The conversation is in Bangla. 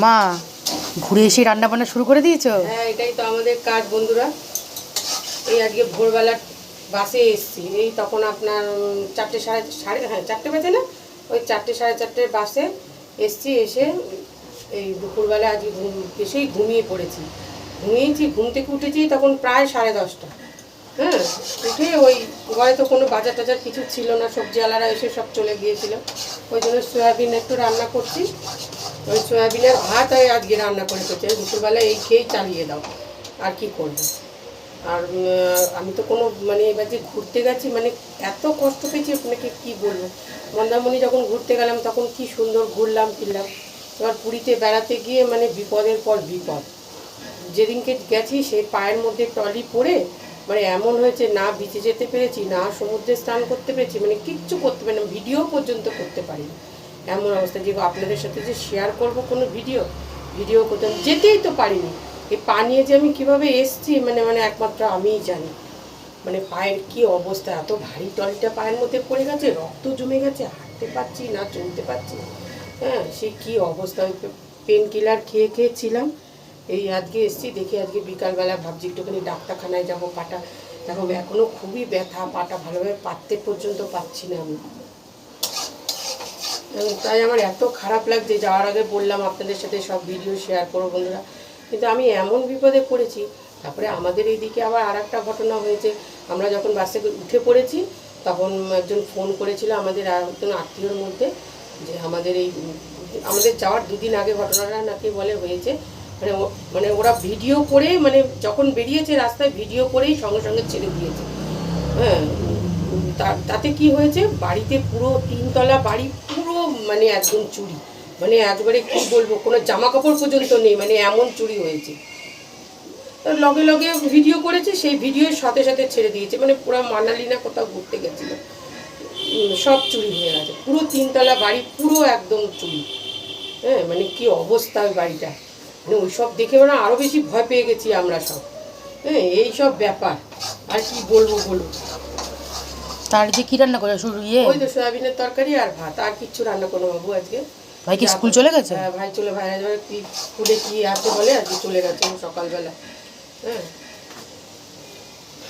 মা ঘুরে এসে রান্না বান্না শুরু করে দিয়েছো? হ্যাঁ, এটাই তো আমাদের কাজ বন্ধুরা। এই আজকে ভোরবেলা বাসে এসছি, এই তখন আপনার 4টে সাড়ে 4টে বাজে না, ওই 4টে সাড়ে 4টের বাসে এসছি। এসে এই দুপুরবেলা আজকে এসেই ঘুমিয়ে পড়েছি। ঘুম থেকে উঠেছি তখন প্রায় 10:30। হ্যাঁ, উঠে ওই ঘরে তো কোনো বাজার টাজার কিছু ছিল না, সবজিওয়ালারা এসে সব চলে গিয়েছিল। ওই জন্য সয়াবিন একটু রান্না করছি। ওই সয়াবিনের ভাত আজকে রান্না করে করছি। দুপুরবেলা এই খেয়েই চালিয়ে দাও, আর কি করবো। আর আমি তো কোনো এবার যে ঘুরতে গেছি, এত কষ্ট পেয়েছি আপনাকে কি বলবো। মন্দারমণি যখন ঘুরতে গেলাম তখন কি সুন্দর ঘুরলাম ফিরলাম। এবার পুরীতে বেড়াতে গিয়ে বিপদের পর বিপদ। যেদিনকে গেছি সেই পায়ের মধ্যে ট্রলি পরে এমন হয়েছে, না বিচে যেতে পেরেছি, না সমুদ্রে স্নান করতে পেরেছি, কিচ্ছু করতে পারি না, ভিডিও পর্যন্ত করতে পারি না। এমন অবস্থা যে আপনাদের সাথে যে শেয়ার করব কোনো ভিডিও করতে যেতেই তো পারিনি। এই পা নিয়ে যে আমি কীভাবে এসছি একমাত্র আমিই জানি। পায়ের কি অবস্থা, এত ভারী ট্রলিটা পায়ের মধ্যে পড়ে গেছে, রক্ত জমে গেছে, হাঁটতে পারছি না, চলতে পারছি। হ্যাঁ, সে কি অবস্থা। পেন কিলার খেয়েছিলাম। এই আজকে এসছি, দেখি আজকে বিকালবেলা ভাবছি একটুখানি ডাক্তারখানায় যাবো। পাটা দেখো এখনও খুবই ব্যথা, পাটা ভালোভাবে পাততে পর্যন্ত পারছি না আমি। তাই আমার এত খারাপ লাগছে। যাওয়ার আগে বললাম আপনাদের সাথে সব ভিডিও শেয়ার করবো বন্ধুরা, কিন্তু আমি এমন বিপদে পড়েছি। তারপরে আমাদের এইদিকে আবার আর একটা ঘটনা হয়েছে। আমরা যখন বাসে উঠে পড়েছি তখন একজন ফোন করেছিল আমাদের একজন আত্মীয়র মধ্যে, যে আমাদের যাওয়ার 2 দিন আগে ঘটনাটা নাকি বলে হয়েছে। ওরা ভিডিও করে যখন বেরিয়েছে রাস্তায় ভিডিও করেই সঙ্গে সঙ্গে ছেড়ে দিয়েছে। হ্যাঁ, তাতে কি হয়েছে, বাড়িতে পুরো 3তলা বাড়ি পুরো একদম চুরি, একবারে কি বলবো, কোনো জামা কাপড় পর্যন্ত নেই, এমন চুরি হয়েছে। লগে লগে ভিডিও করেছে, সেই ভিডিওর সাথে সাথে ছেড়ে দিয়েছে। পুরো মানালি না কোথাও ঘুরতে গেছিল, সব চুরি হয়ে গেছে। পুরো 3তলা বাড়ি পুরো একদম চুরি। হ্যাঁ, কি অবস্থা ওই বাড়িটা। ওই সব দেখে আরও বেশি ভয় পেয়ে গেছি আমরা সব। হ্যাঁ, এই সব ব্যাপার আর কি বলবো বলুন। তার যে কি রান্না করে শুরু ওই তো সয়াবিনের তরকারি আর ভাত, আর কিচ্ছু রান্না করবো বাবু আজকে। ভাই কি স্কুল চলে গেছে? হ্যাঁ, ভাই স্কুলে কি আছে বলে আজকে চলে গেছে সকালবেলা। হ্যাঁ,